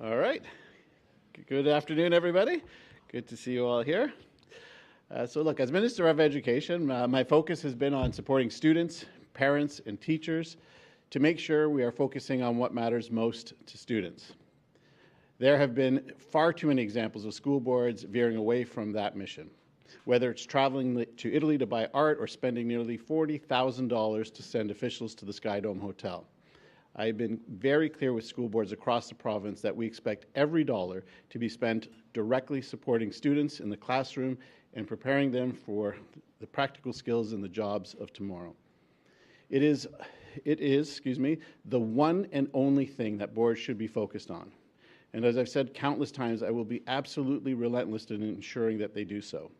All right. Good afternoon, everybody. Good to see you all here. So look, as Minister of Education, my focus has been on supporting students, parents, and teachers to make sure we are focusing on what matters most to students. There have been far too many examples of school boards veering away from that mission, whether it's traveling to Italy to buy art or spending nearly $40,000 to send officials to the Sky Dome Hotel. I've been very clear with school boards across the province that we expect every dollar to be spent directly supporting students in the classroom and preparing them for the practical skills and the jobs of tomorrow. It is, the one and only thing that boards should be focused on. And as I've said countless times, I will be absolutely relentless in ensuring that they do so.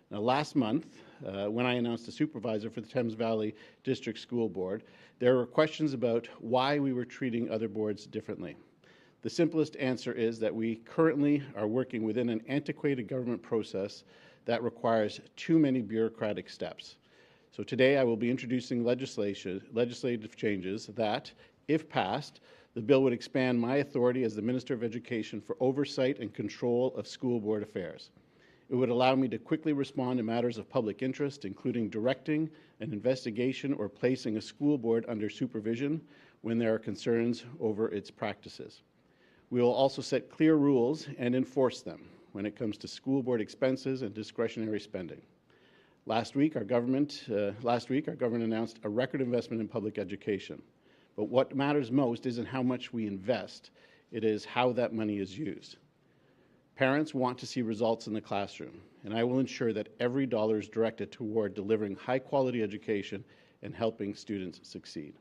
Now, last month, when I announced a supervisor for the Thames Valley District School Board, there were questions about why we were treating other boards differently. The simplest answer is that we currently are working within an antiquated government process that requires too many bureaucratic steps. So today I will be introducing legislative changes that, if passed, the bill would expand my authority as the Minister of Education for oversight and control of school board affairs. It would allow me to quickly respond to matters of public interest, including directing an investigation or placing a school board under supervision when there are concerns over its practices. We will also set clear rules and enforce them when it comes to school board expenses and discretionary spending. Last week, our government announced a record investment in public education. But what matters most isn't how much we invest, it is how that money is used. Parents want to see results in the classroom, and I will ensure that every dollar is directed toward delivering high-quality education and helping students succeed.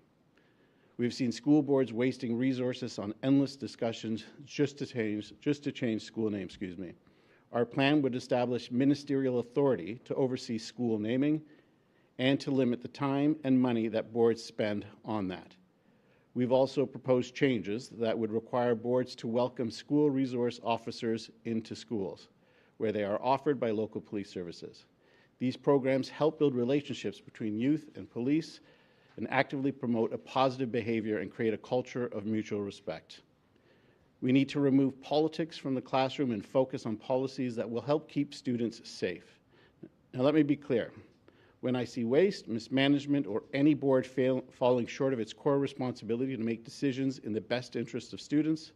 We've seen school boards wasting resources on endless discussions just to change school names. Our plan would establish ministerial authority to oversee school naming and to limit the time and money that boards spend on that. We've also proposed changes that would require boards to welcome school resource officers into schools, where they are offered by local police services. These programs help build relationships between youth and police and actively promote a positive behavior and create a culture of mutual respect. We need to remove politics from the classroom and focus on policies that will help keep students safe. Now, let me be clear. When I see waste, mismanagement, or any board falling short of its core responsibility to make decisions in the best interest of students,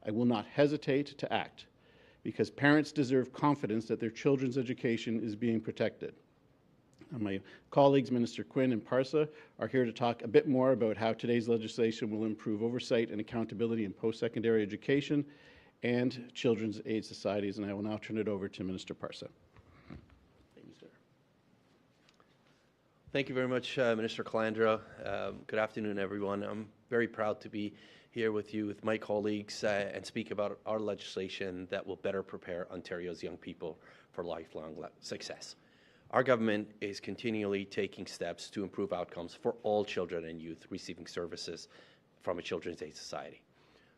I will not hesitate to act, because parents deserve confidence that their children's education is being protected. And my colleagues, Minister Quinn and Parsa, are here to talk a bit more about how today's legislation will improve oversight and accountability in post-secondary education and children's aid societies, and I will now turn it over to Minister Parsa. Thank you very much, Minister Calandra. Good afternoon, everyone. I'm very proud to be here with you, with my colleagues, and speak about our legislation that will better prepare Ontario's young people for lifelong success. Our government is continually taking steps to improve outcomes for all children and youth receiving services from a Children's Aid Society.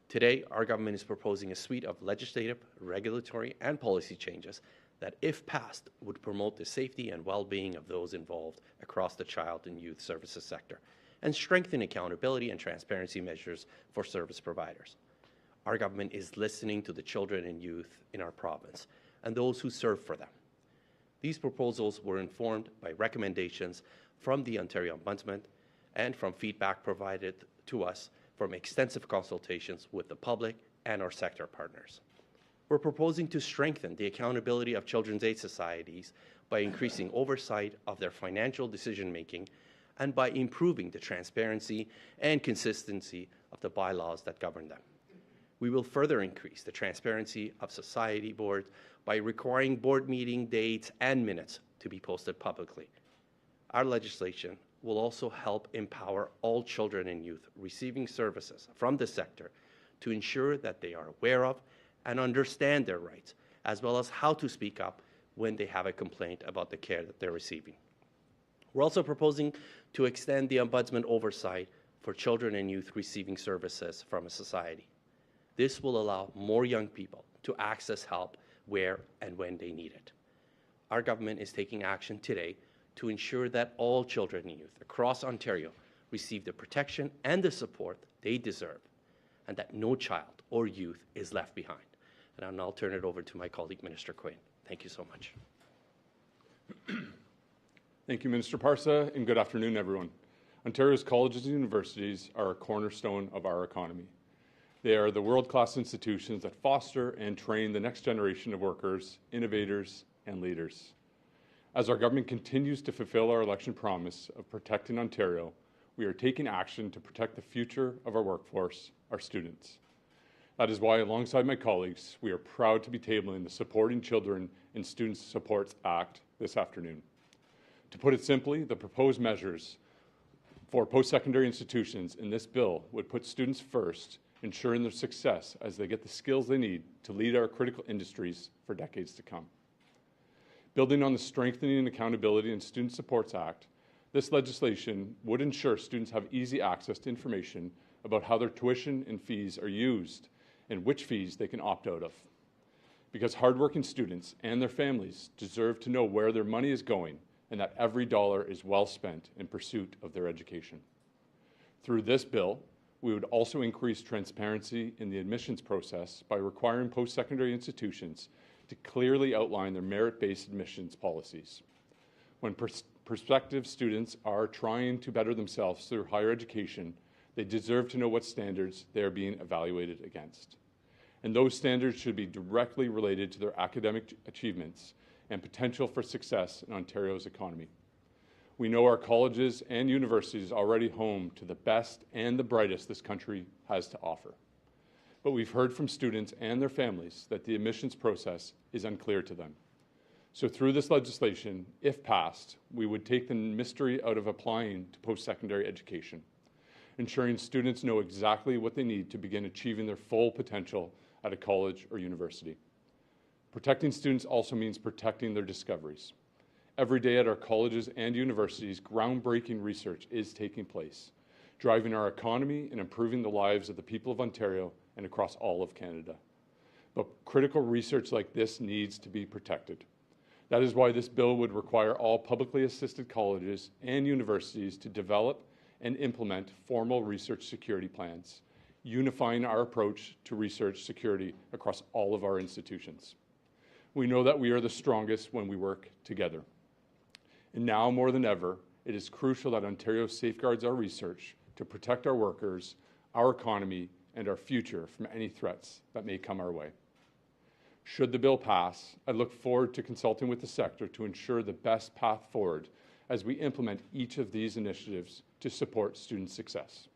Today, our government is proposing a suite of legislative, regulatory, and policy changes that, if passed, would promote the safety and well-being of those involved across the child and youth services sector and strengthen accountability and transparency measures for service providers. Our government is listening to the children and youth in our province and those who serve for them. These proposals were informed by recommendations from the Ontario Ombudsman and from feedback provided to us from extensive consultations with the public and our sector partners. We're proposing to strengthen the accountability of Children's Aid Societies by increasing oversight of their financial decision-making and by improving the transparency and consistency of the bylaws that govern them. We will further increase the transparency of society boards by requiring board meeting dates and minutes to be posted publicly. Our legislation will also help empower all children and youth receiving services from the sector to ensure that they are aware of and understand their rights, as well as how to speak up when they have a complaint about the care that they're receiving. We're also proposing to extend the Ombudsman oversight for children and youth receiving services from a society. This will allow more young people to access help where and when they need it. Our government is taking action today to ensure that all children and youth across Ontario receive the protection and the support they deserve, and that no child or youth is left behind. And I'll now turn it over to my colleague, Minister Quinn. Thank you so much. Thank you, Minister Parsa, and good afternoon, everyone. Ontario's colleges and universities are a cornerstone of our economy. They are the world-class institutions that foster and train the next generation of workers, innovators, and leaders. As our government continues to fulfill our election promise of protecting Ontario, we are taking action to protect the future of our workforce, our students. That is why, alongside my colleagues, we are proud to be tabling the Supporting Children and Students Supports Act this afternoon. To put it simply, the proposed measures for post-secondary institutions in this bill would put students first, ensuring their success as they get the skills they need to lead our critical industries for decades to come. Building on the Strengthening and Accountability in Student Supports Act, this legislation would ensure students have easy access to information about how their tuition and fees are used and which fees they can opt out of. Because hardworking students and their families deserve to know where their money is going and that every dollar is well spent in pursuit of their education. Through this bill, we would also increase transparency in the admissions process by requiring post-secondary institutions to clearly outline their merit-based admissions policies. When prospective students are trying to better themselves through higher education, they deserve to know what standards they are being evaluated against. And those standards should be directly related to their academic achievements and potential for success in Ontario's economy. We know our colleges and universities are already home to the best and the brightest this country has to offer. But we've heard from students and their families that the admissions process is unclear to them. So through this legislation, if passed, we would take the mystery out of applying to post-secondary education, ensuring students know exactly what they need to begin achieving their full potential at a college or university. Protecting students also means protecting their discoveries. Every day at our colleges and universities, groundbreaking research is taking place, driving our economy and improving the lives of the people of Ontario and across all of Canada. But critical research like this needs to be protected. That is why this bill would require all publicly assisted colleges and universities to develop and implement formal research security plans, unifying our approach to research security across all of our institutions. We know that we are the strongest when we work together. And now more than ever, it is crucial that Ontario safeguards our research to protect our workers, our economy, and our future from any threats that may come our way. Should the bill pass, I look forward to consulting with the sector to ensure the best path forward as we implement each of these initiatives to support student success.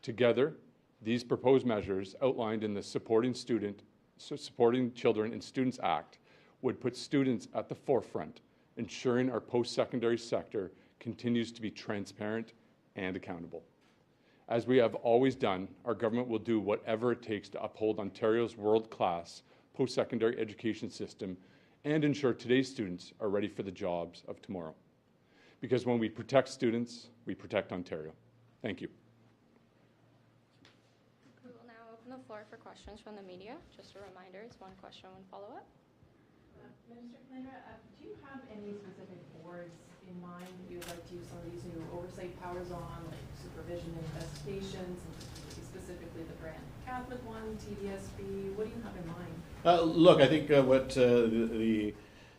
Together, these proposed measures outlined in the Supporting Children and Students Act would put students at the forefront, ensuring our post-secondary sector continues to be transparent and accountable. As we have always done, our government will do whatever it takes to uphold Ontario's world-class post-secondary education system and ensure today's students are ready for the jobs of tomorrow. Because when we protect students, we protect Ontario. Thank you. We will now open the floor for questions from the media. Just a reminder, it's one question, one follow-up. Minister Calandra, do you have any specific boards in mind that you would like to use some of these new oversight powers on, like supervision and investigations, and specifically the Brand Catholic one, TDSB? What do you have in mind? Look, I think what the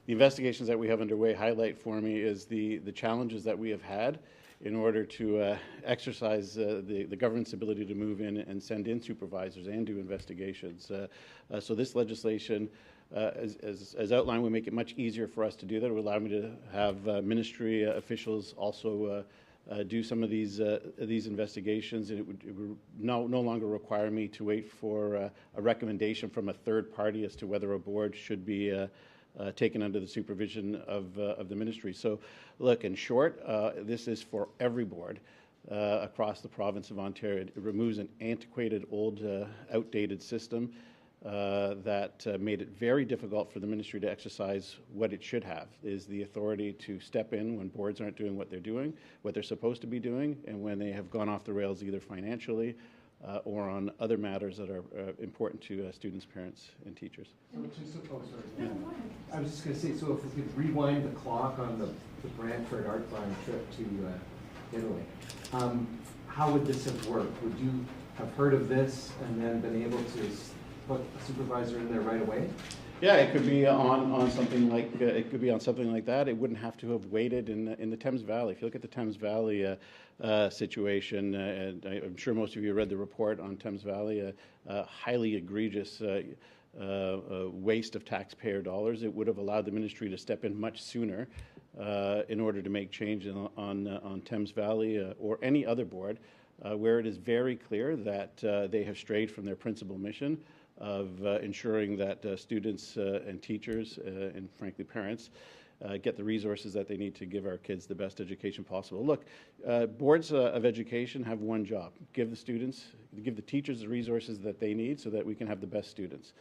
investigations that we have underway highlight for me is the challenges that we have had in order to exercise the government's ability to move in and send in supervisors and do investigations. So this legislation, as outlined, will make it much easier for us to do that. It will allow me to have ministry officials also do some of these investigations, and it would no longer require me to wait for a recommendation from a third party as to whether a board should be taken under the supervision of the ministry. So, look, in short, this is for every board across the province of Ontario. It removes an antiquated, old, outdated system that made it very difficult for the ministry to exercise what it should have, is the authority to step in when boards aren't doing what they're doing, what they're supposed to be doing, and when they have gone off the rails either financially or on other matters that are important to students, parents, and teachers. I was just going to say, so if we could rewind the clock on the Brantford Art Farm trip to Italy, how would this have worked? Would you have heard of this and then been able to put a supervisor in there right away? Yeah, it could be on something like that. It wouldn't have to have waited in the Thames Valley. If you look at the Thames Valley situation, and I'm sure most of you read the report on Thames Valley, highly egregious waste of taxpayer dollars. It would have allowed the ministry to step in much sooner in order to make change on Thames Valley or any other board where it is very clear that they have strayed from their principal mission of ensuring that students and teachers and frankly parents get the resources that they need to give our kids the best education possible. Look, boards of education have one job: give the teachers the resources that they need so that we can have the best students.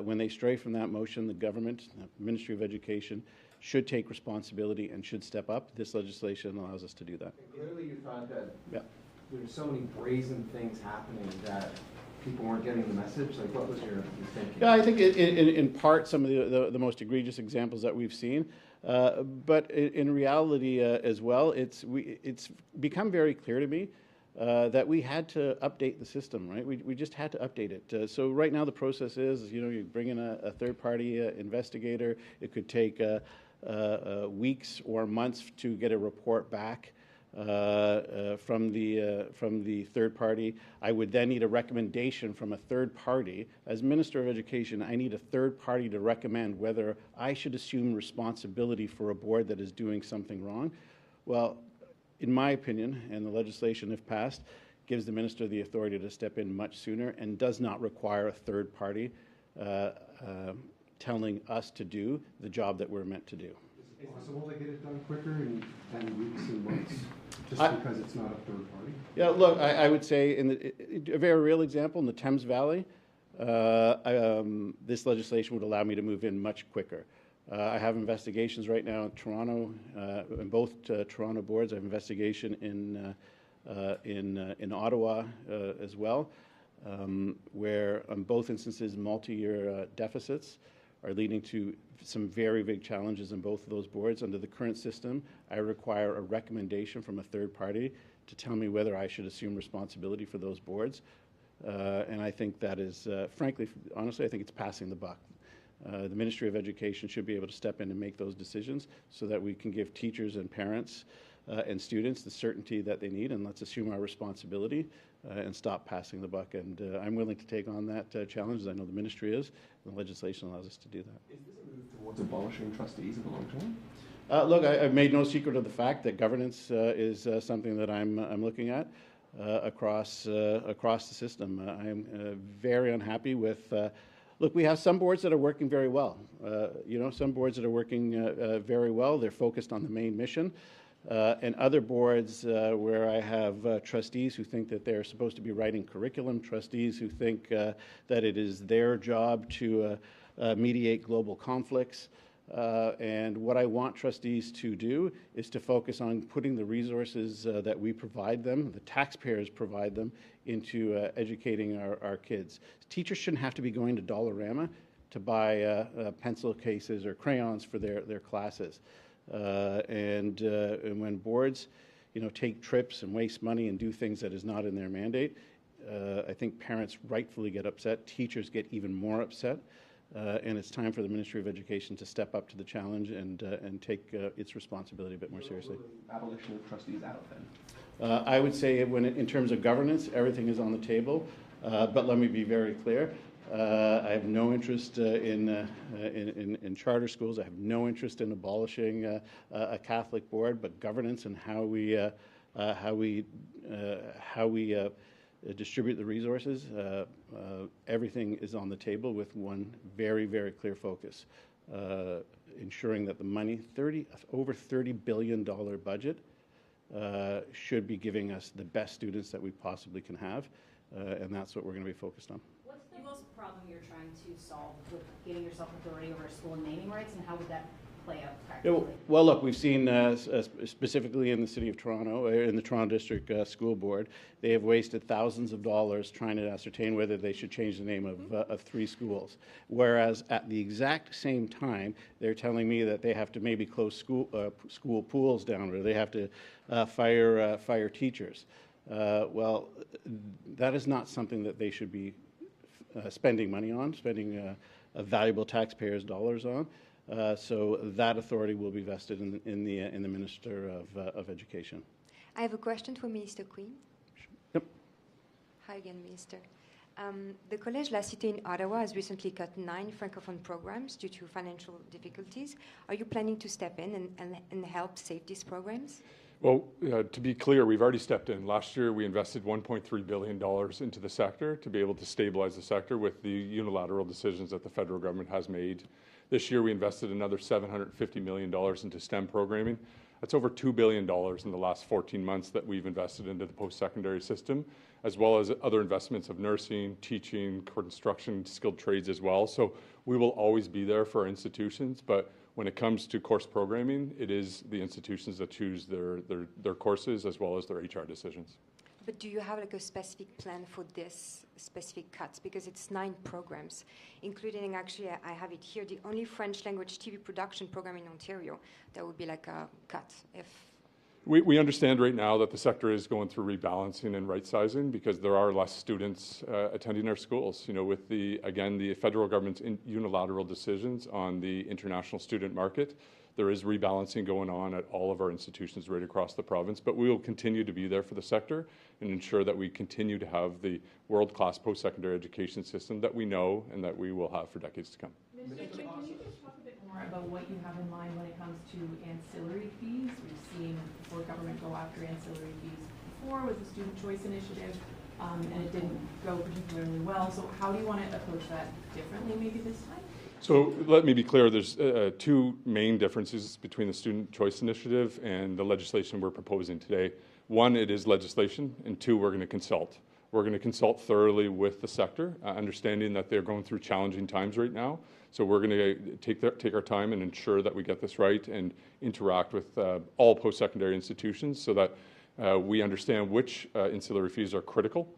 When they stray from that motion, the government, the Ministry of Education, should take responsibility and should step up. This legislation allows us to do that. And clearly you thought that there's so many brazen things happening that people weren't getting the message. Like, what was your thinking? Yeah, I think in part some of the most egregious examples that we've seen, but in reality as well, it's become very clear to me that we had to update the system, right? We just had to update it. So right now the process is, you bring in a third-party investigator. It could take weeks or months to get a report back from the third party. I would then need a recommendation from a third party. As Minister of Education, I need a third party to recommend whether I should assume responsibility for a board that is doing something wrong. Well, in my opinion, and the legislation, if passed, gives the minister the authority to step in much sooner and does not require a third party telling us to do the job that we're meant to do. Is it possible to get it done quicker and weeks and months, just because it's not a third party? Yeah, look, I would say a very real example in the Thames Valley, this legislation would allow me to move in much quicker. I have investigations right now in Toronto, in both Toronto boards. I have investigation in Ottawa as well, where on both instances multi-year deficits are leading to some very big challenges in both of those boards. Under the current system, I require a recommendation from a third party to tell me whether I should assume responsibility for those boards. And I think that is, frankly, honestly, I think it's passing the buck. The Ministry of Education should be able to step in and make those decisions so that we can give teachers and parents and students the certainty that they need, and let's assume our responsibility and stop passing the buck. And I'm willing to take on that challenge, as I know the Ministry is, and the legislation allows us to do that. Is this a move towards abolishing trustees in the long term? Look, I've made no secret of the fact that governance is something that I'm looking at across the system. I am very unhappy with. Look, we have some boards that are working very well. Some boards that are working very well. They're focused on the main mission. And other boards where I have trustees who think that they're supposed to be writing curriculum, trustees who think that it is their job to mediate global conflicts. And what I want trustees to do is to focus on putting the resources that we provide them, the taxpayers provide them, into educating our kids. Teachers shouldn't have to be going to Dollarama to buy pencil cases or crayons for their classes. And when boards, take trips and waste money and do things that is not in their mandate, I think parents rightfully get upset. Teachers get even more upset. And it's time for the Ministry of Education to step up to the challenge and take its responsibility a bit more seriously. Abolition of trustees out then? I would say in terms of governance, everything is on the table. But let me be very clear. I have no interest in charter schools. I have no interest in abolishing a Catholic board. But governance and how we distribute the resources, everything is on the table with one very, very clear focus, ensuring that the money, over $30 billion budget, should be giving us the best students that we possibly can have, and that's what we're going to be focused on. What's the most problem you're trying to solve with giving yourself authority over a school and naming rights, and how would that play out practically? Well, look, we've seen specifically in the City of Toronto, in the Toronto District School Board, they have wasted thousands of dollars trying to ascertain whether they should change the name of 3 schools. Whereas at the exact same time, they're telling me that they have to maybe close school pools down, or they have to fire teachers. Well, that is not something that they should be spending money on, spending valuable taxpayers' dollars on. So that authority will be vested in the Minister of Education. I have a question for Minister Quinn. Yep. Hi again, Minister. The Collège La Cité in Ottawa has recently cut 9 Francophone programs due to financial difficulties. Are you planning to step in and help save these programs? Well, to be clear, we've already stepped in. Last year, we invested $1.3 billion into the sector to be able to stabilize the sector with the unilateral decisions that the federal government has made. This year, we invested another $750 million into STEM programming. That's over $2 billion in the last 14 months that we've invested into the post-secondary system, as well as other investments of nursing, teaching, construction, skilled trades as well. So we will always be there for our institutions, but when it comes to course programming, it is the institutions that choose their courses as well as their HR decisions. But do you have like a specific plan for this specific cuts? Because it's 9 programs, including, actually, I have it here, the only French language TV production program in Ontario. That would be like a cut if... We understand right now that the sector is going through rebalancing and right-sizing because there are less students attending our schools. You know, with the federal government's unilateral decisions on the international student market, there is rebalancing going on at all of our institutions right across the province, but we will continue to be there for the sector and ensure that we continue to have the world-class post-secondary education system that we know and that we will have for decades to come. Mr. Quinn, can you just talk a bit more about what you have in mind when it comes to ancillary fees? We've seen before government go after ancillary fees before with the Student Choice Initiative, and it didn't go particularly well. So how do you want to approach that differently maybe this time? So let me be clear, there's 2 main differences between the Student Choice Initiative and the legislation we're proposing today. 1, it is legislation, and 2, we're going to consult. We're going to consult thoroughly with the sector, understanding that they're going through challenging times right now. So we're going to take our time and ensure that we get this right and interact with all post-secondary institutions so that we understand which ancillary fees are critical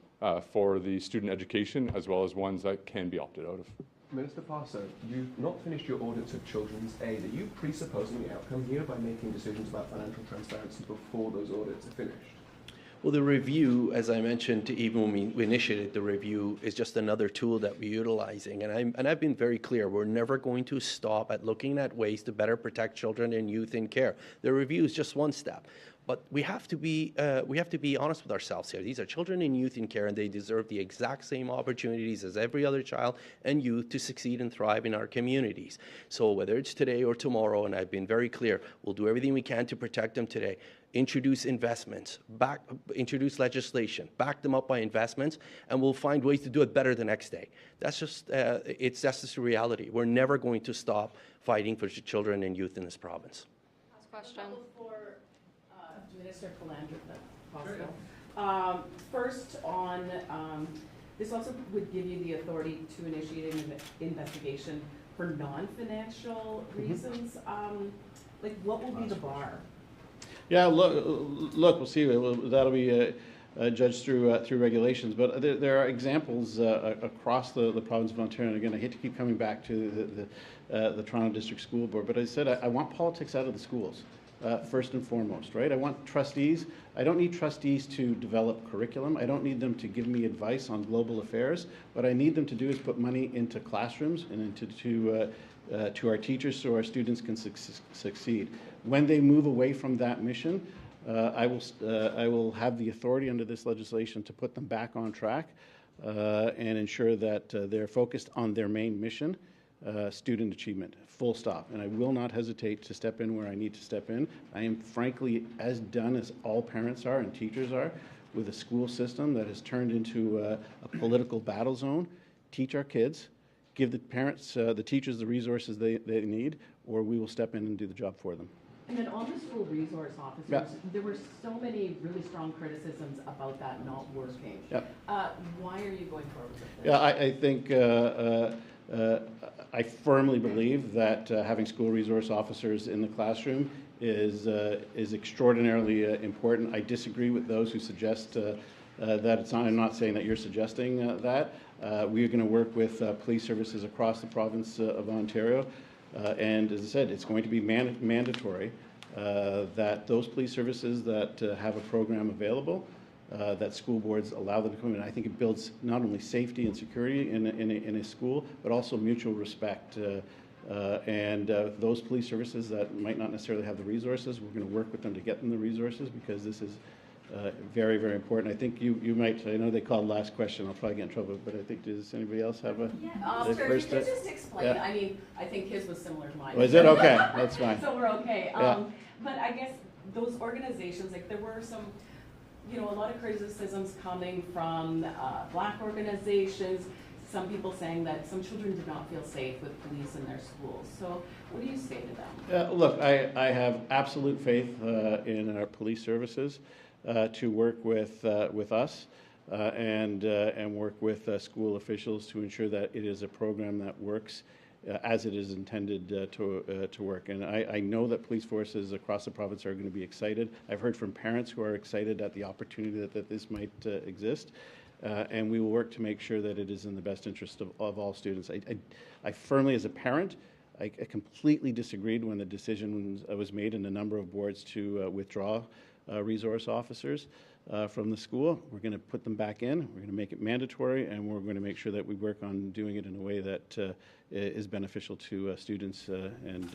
for the student education as well as ones that can be opted out of. Minister Parsa, you've not finished your audits of children's aid. Are you presupposing the outcome here by making decisions about financial transparency before those audits are finished? Well, the review, as I mentioned, even when we initiated the review, is just another tool that we're utilizing. And I've been very clear, we're never going to stop at looking at ways to better protect children and youth in care. The review is just one step. But we have to be honest with ourselves here. These are children and youth in care, and they deserve the exact same opportunities as every other child and youth to succeed and thrive in our communities. So whether it's today or tomorrow, and I've been very clear, we'll do everything we can to protect them today. Introduce investments, introduce legislation, back them up by investments, and we'll find ways to do it better the next day. That's just, that's just the reality. We're never going to stop fighting for children and youth in this province. Last question. For Minister Calandra, if possible. First on, this also would give you the authority to initiate an investigation for non-financial reasons. Like, what will be the bar? Yeah, look, we'll see. That'll be judged through regulations. But there are examples across the province of Ontario. And again, I hate to keep coming back to the Toronto District School Board, but I said I want politics out of the schools. First and foremost, right? I want trustees. I don't need trustees to develop curriculum. I don't need them to give me advice on global affairs. What I need them to do is put money into classrooms and to our teachers so our students can succeed. When they move away from that mission, I will have the authority under this legislation to put them back on track and ensure that they're focused on their main mission, student achievement, full stop. And I will not hesitate to step in where I need to step in. I am frankly as done as all parents are and teachers are with a school system that has turned into a political battle zone. Teach our kids, give the parents, the teachers the resources they need, or we will step in and do the job for them. And then on the school resource officers, there were so many really strong criticisms about that not working. Why are you going forward with this? I think I firmly believe that having school resource officers in the classroom is extraordinarily important. I disagree with those who suggest that it's not. I'm not saying that you're suggesting that. We are going to work with police services across the province of Ontario. And as I said, it's going to be mandatory that those police services that have a program available that school boards allow them to come in. I think it builds not only safety and security in a school, but also mutual respect. Those police services that might not necessarily have the resources, we're going to work with them to get them the resources, because this is very, very important. I think you might, I know they called last question, I'll probably get in trouble, but I think, does anybody else have a? Yeah, the sure, first you could just explain. yeah. I mean, I think his was similar to mine. Was it? Okay, that's fine. So we're okay. Yeah. But I guess those organizations, like there were some, a lot of criticisms coming from Black organizations, some people saying that some children did not feel safe with police in their schools. So what do you say to them? Look, I have absolute faith in our police services to work with us and work with school officials to ensure that it is a program that works as it is intended to work. And I know that police forces across the province are going to be excited. I've heard from parents who are excited at the opportunity that this might exist. And we will work to make sure that it is in the best interest of all students. I firmly, as a parent, I completely disagreed when the decision was made in a number of boards to withdraw resource officers from the school. We're going to put them back in. We're going to make it mandatory, and we're going to make sure that we work on doing it in a way that is beneficial to students and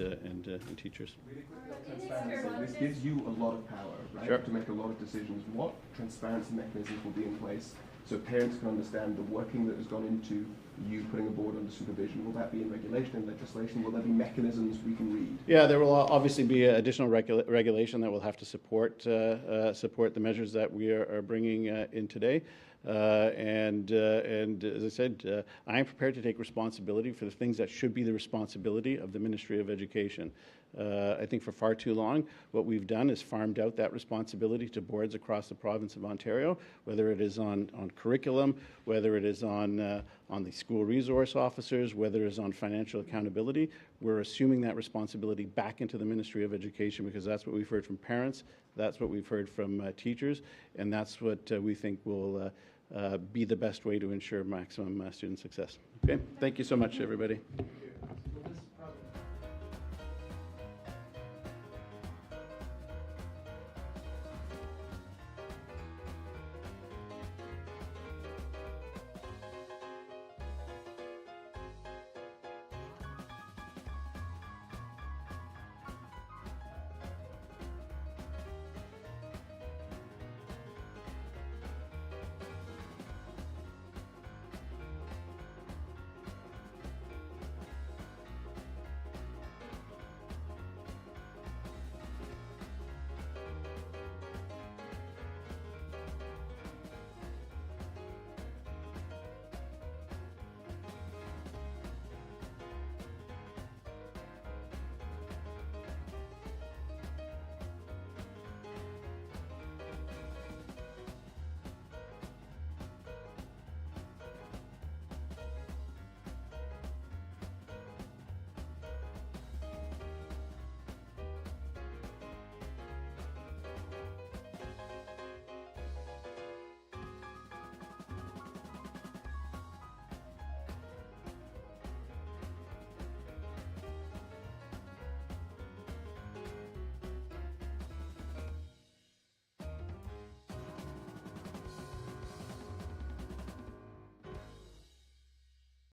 teachers. Really quickly on transparency, this gives you a lot of power, right, Sure. to make a lot of decisions. What transparency mechanisms will be in place so parents can understand the working that has gone into you putting a board under supervision? Will that be in regulation and legislation? Will there be mechanisms we can read? Yeah, there will obviously be additional regulation that will have to support the measures that we are bringing in today. And as I said, I am prepared to take responsibility for the things that should be the responsibility of the Ministry of Education. I think for far too long, what we've done is farmed out that responsibility to boards across the province of Ontario, whether it is on curriculum, whether it is on the school resource officers, whether it is on financial accountability. We're assuming that responsibility back into the Ministry of Education, because that's what we've heard from parents, that's what we've heard from teachers, and that's what we think will be the best way to ensure maximum student success. Okay, thank you so much, everybody.